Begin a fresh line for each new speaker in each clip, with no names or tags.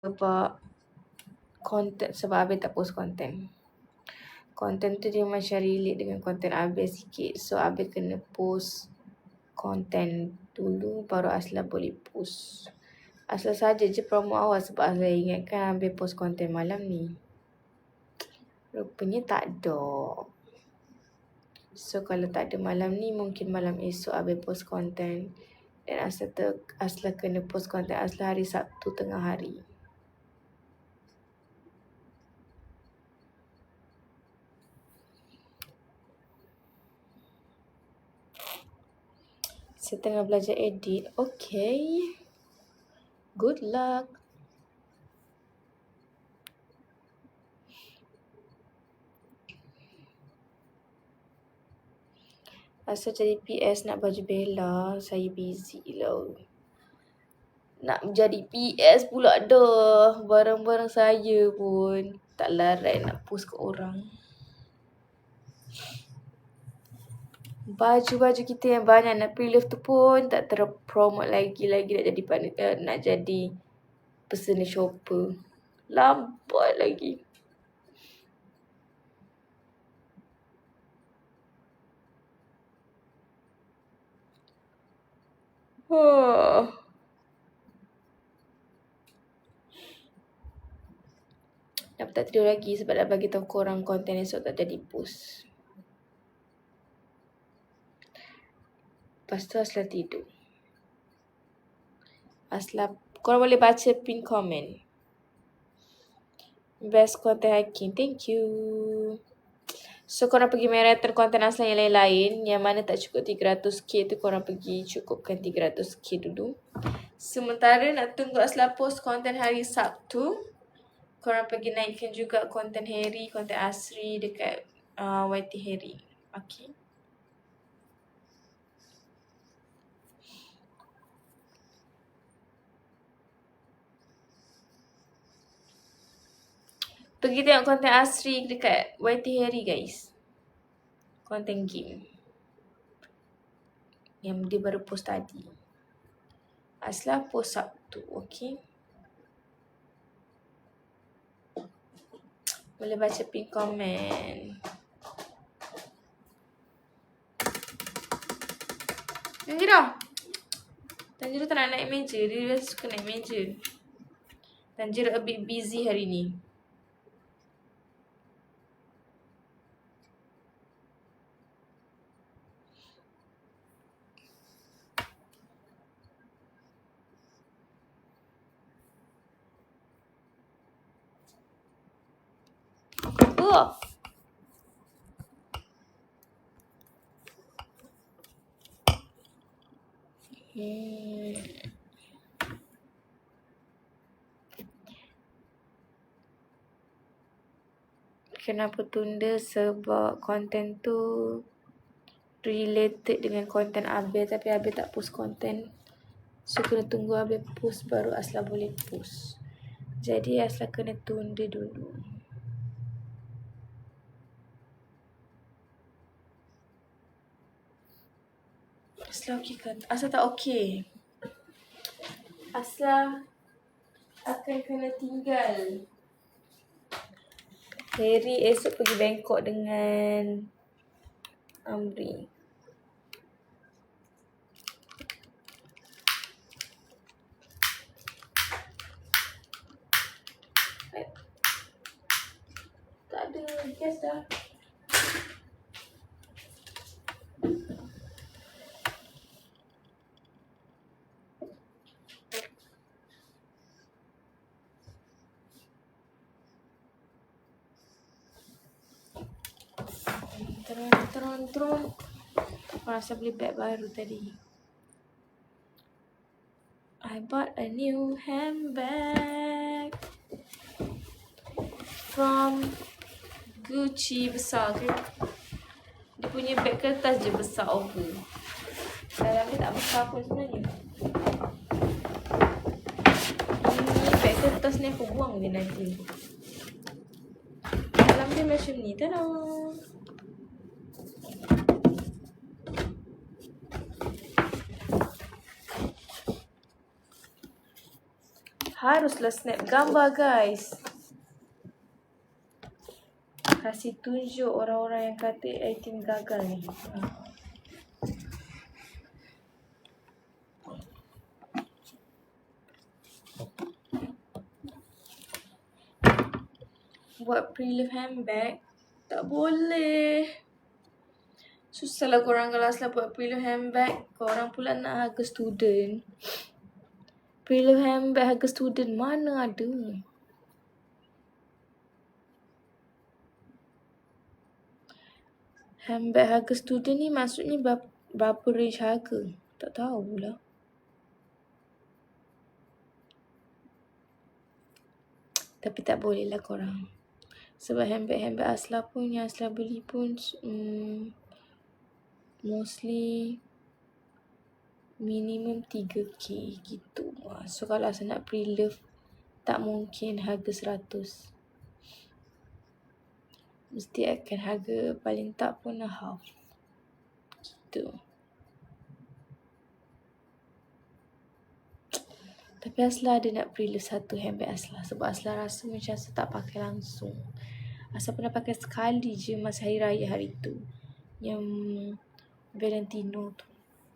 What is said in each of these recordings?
Sebab content, sebab Abel tak post content. Content tu dia macam relate dengan content Abel sikit. So Abel kena post content dulu baru Asla boleh post. Asla saja je promo awal sebab Asla ingatkan Abel post content malam ni. Rupanya tak ada. So kalau tak ada malam ni, mungkin malam esok Abel post content. Dan Asla kena post content Asla hari Sabtu tengah hari. Saya tengah belajar edit. Okay. Good luck. Asal jadi PS nak baju Bella, saya busy lah. Nak jadi PS pula dah. Barang-barang saya pun tak larat nak post ke orang. Baju-baju kita yang banyak nak pre-love tu pun tak terpromote lagi nak jadi nak jadi personal shopper. Lambat lagi. Dah tak tidur lagi sebab dah bagi tahu korang konten esok tak jadi post. Lepas tu Asla tidur. Asla, korang boleh baca pin comment. Best content hiking. Thank you. So korang pergi marathon konten Asla yang lain-lain. Yang mana tak cukup 300k tu korang pergi cukupkan 300k dulu. Sementara nak tunggu Asla post konten hari Sabtu, korang pergi naikkan juga konten Harry, konten Asri dekat YT Harry. Okay. Pergi tengok konten Asri dekat YT Harry guys. Konten game. Yang dia baru post tadi. Asla post Sabtu. Okay. Boleh baca pin komen. Tanjiro tak nak naik meja. Dia biasa suka naik meja. Tanjiro a bit busy hari ni. Kenapa tunda? Sebab konten tu related dengan konten Abel, tapi Abel tak post konten. So kena tunggu Abel post baru Asla boleh post. Jadi Asla kena tunda dulu. Asla okey kan? Asla tak okey. Asla akan kena tinggal. Harry esok pergi Bangkok dengan Amri. Tak ada gas dah. Tron. Rasa beli beg baru tadi. I bought a new handbag from Gucci. Besar ke? Dia punya beg kertas je besar over. Dalam dia tak besar pun sebenarnya. Beg kertas ni aku buang je nanti. Dalam dia macam ni. Tada! Haruslah snap gambar guys. Kasih tunjuk orang-orang yang kata item gagal ni. Buat pre-love handbag tak boleh. Susahlah korang kelas lah buat pre-love handbag. Korang pula nak harga student. Pre-love handbag harga student mana ada. Handbag harga student ni maksudnya berapa range harga? Tak tahulah. Tapi tak boleh lah korang. Sebab handbag Asla pun, yang Asla beli pun mostly minimum 3K gitu. So kalau Asla nak pre-love, tak mungkin harga 100. Mesti akan harga paling tak pun half. Gitu. Tapi Asla ada nak pre-love satu handbag Asla. Sebab Asla rasa macam Asla tak pakai langsung. Asla pernah pakai sekali je masa hari raya hari tu. Yang Valentino tu.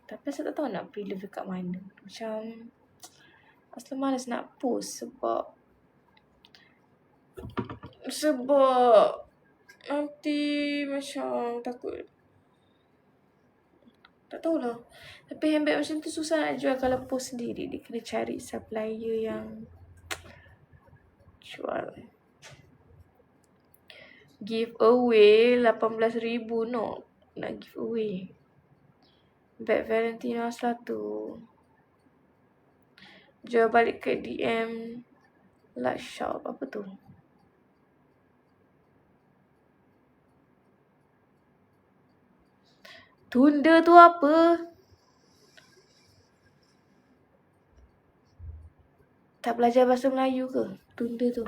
Tapi Asla tak tahu nak pre-love dekat mana. Macam Asla malas nak post sebab nanti macam takut. Tak tahulah. Tapi handbag macam tu susah nak jual kalau post sendiri. Dia kena cari supplier yang jual. Giveaway 18,000 no. Nak giveaway. Bag Valentino Asla tu. Jual balik ke DM Lush Shop. Apa tu? Tunda tu apa? Tak belajar bahasa Melayu ke? Tunda tu.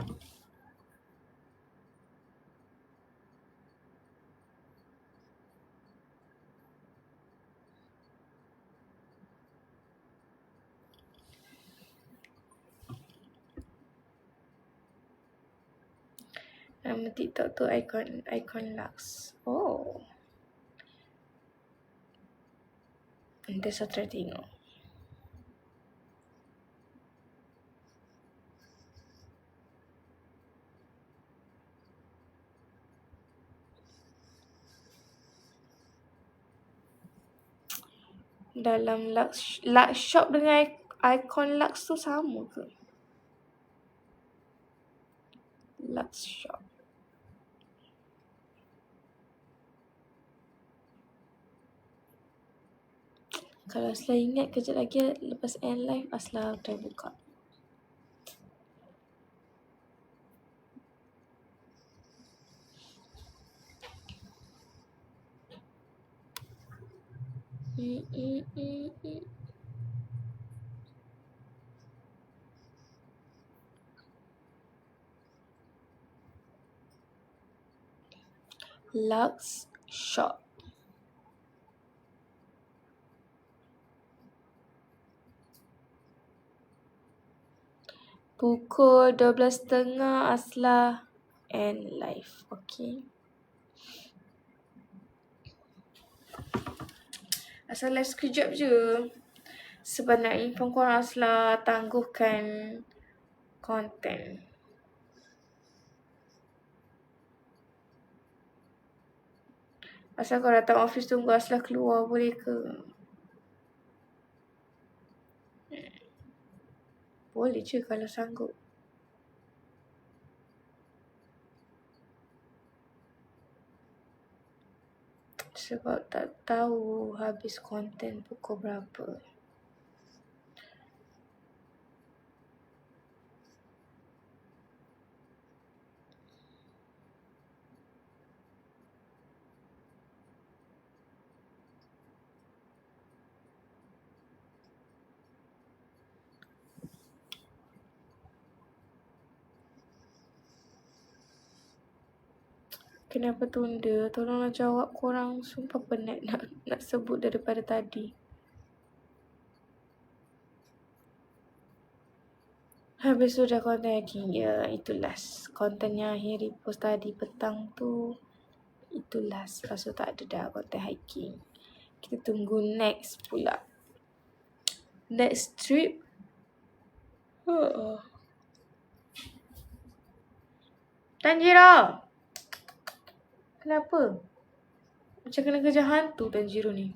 Nama TikTok tu Icon Lux. Oh. Nanti saya try tengok. Dalam Lux Shop dengan Icon Lux tu sama ke? Lux Shop. Kalau Asla ingat kejap lagi lepas end live Asla try buka. Lux Shop. Pukul 12.30 Asla end live. Okay. Asal live sekejap je. Sebab nak inform korang Asla tangguhkan konten. Asal kau datang office tunggu Asla keluar boleh ke? Boleh je kalau sanggup. Sebab tak tahu habis konten pukul berapa. Kenapa tunda? Tolonglah jawab korang. Sumpah penat nak sebut daripada tadi. besok dah konten hiking. Ya, itu last. Konten yang akhir repost tadi petang tu, itu last. Lepas tu tak ada dah konten hiking. Kita tunggu next pula. Next trip. Tanjiro! Kenapa? Macam kena kejar hantu Tanjiro ni.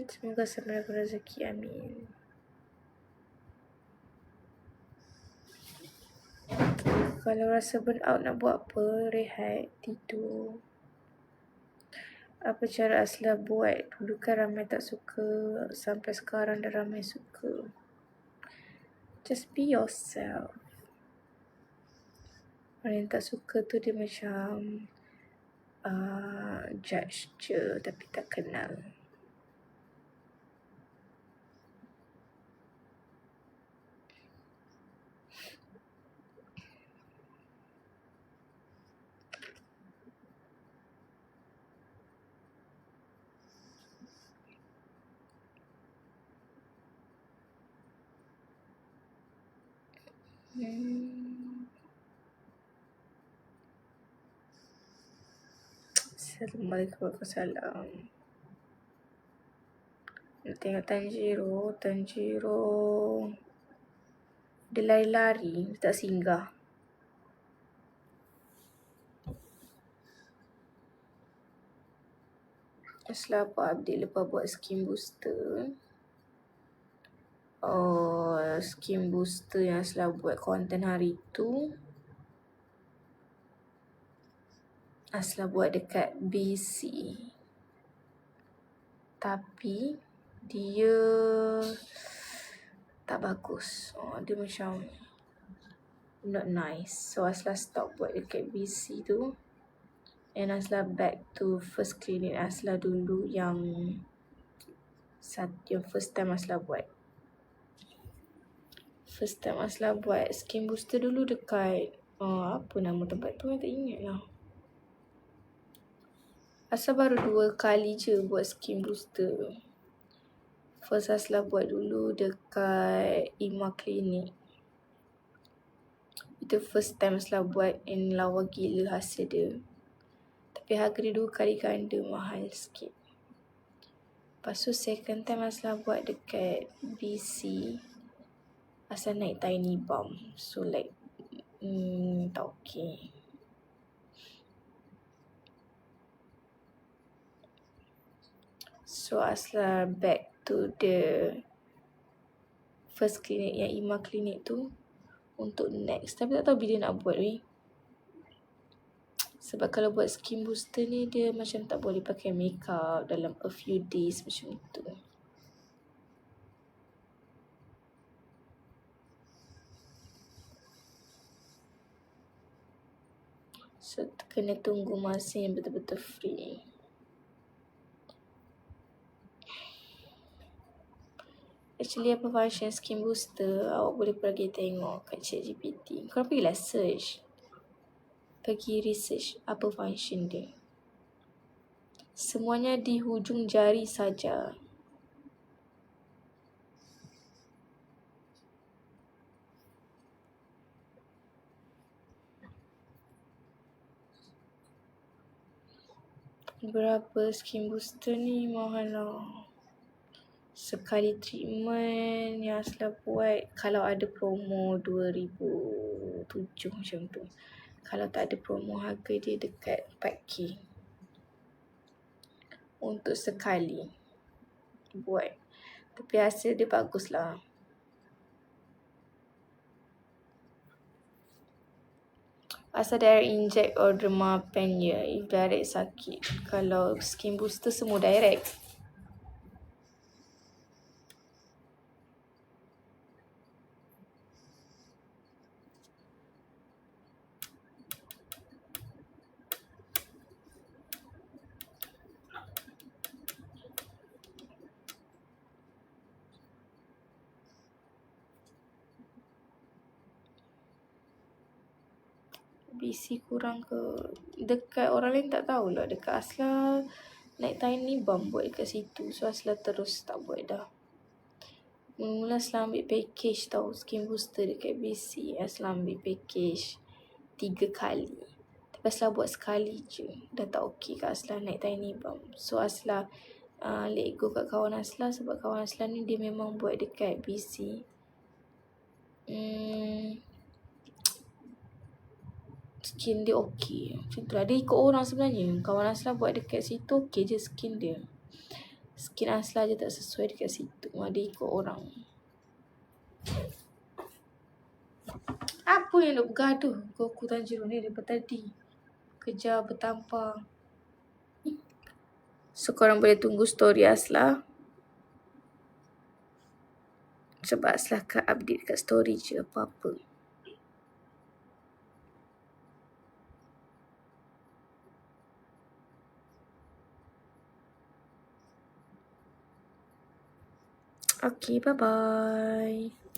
Semoga sampai rezeki, amin. Kalau rasa burn out nak buat apa? Rehat, tidur. Apa cara Asla buat? Dulu kan ramai tak suka, sampai sekarang dah ramai suka. Just be yourself. Orang yang tak suka tu dia macam judge je tapi tak kenal. Assalamualaikum warahmatullahi wabarakatuh. Nak tengok Tanjiro dia lari-lari, dia tak singgah. Asla apa update lepas buat skin booster. Skin booster yang Asla buat konten hari tu, Asla buat dekat BC. Tapi dia tak bagus. Dia macam not nice. So Asla stop buat dekat BC tu. And Asla back to first clinic Asla dulu yang first time Asla buat. First time Asla buat skin booster dulu dekat apa nama tempat tu, tak ingat lah. Asla baru 2 kali je buat skin booster. First Asla buat dulu dekat Ima Clinic. Itu first time Asla buat and lawa gila hasil dia. Tapi harga dia 2 kali ganda mahal sikit. Lepas tu second time Asla buat dekat BC, Asla naik tiny balm. So like tak okay. So Asla back to the first clinic yang Ima Clinic tu untuk next. Tapi tak tahu bila nak buat weh. Sebab kalau buat skin booster ni dia macam tak boleh pakai makeup dalam a few days macam tu. So kena tunggu masa yang betul-betul free. Actually apa function skin booster awak boleh pergi tengok kat ChatGPT. Korang pergilah search. Pergi research apa function dia. Semuanya di hujung jari saja. Berapa skin booster ni mahal lah. Sekali treatment yang Asla buat kalau ada promo 2007 macam tu. Kalau tak ada promo harga dia dekat 4K. Untuk sekali buat. Tapi hasil dia bagus lah. Asal direct inject or dermapen je. If direct sakit. Kalau skin booster semua direct. BC kurang ke. Dekat orang lain tak tahulah. Dekat Asla naik tiny bump buat dekat situ. So Asla terus tak buat dah. Mula Asla ambil package tau. Skin booster dekat BC. Asla ambil package 3 kali. Tapi Asla buat sekali je. Dah tak okey kat Asla naik tiny bump. So Asla let go kat kawan Asla. Sebab kawan Asla ni dia memang buat dekat BC. Skin dia okey. Macam tu lah. Dia ikut orang sebenarnya. Kawan Asla buat dekat situ okey je skin dia. Skin Asla je tak sesuai dekat situ. Dia ikut orang. Apa yang nak bergaduh? Goku Tanjiro ni daripada tadi. Kejar bertampar. So korang boleh tunggu story Asla. Sebab Asla akan update kat story je apa-apa. Okay, bye-bye.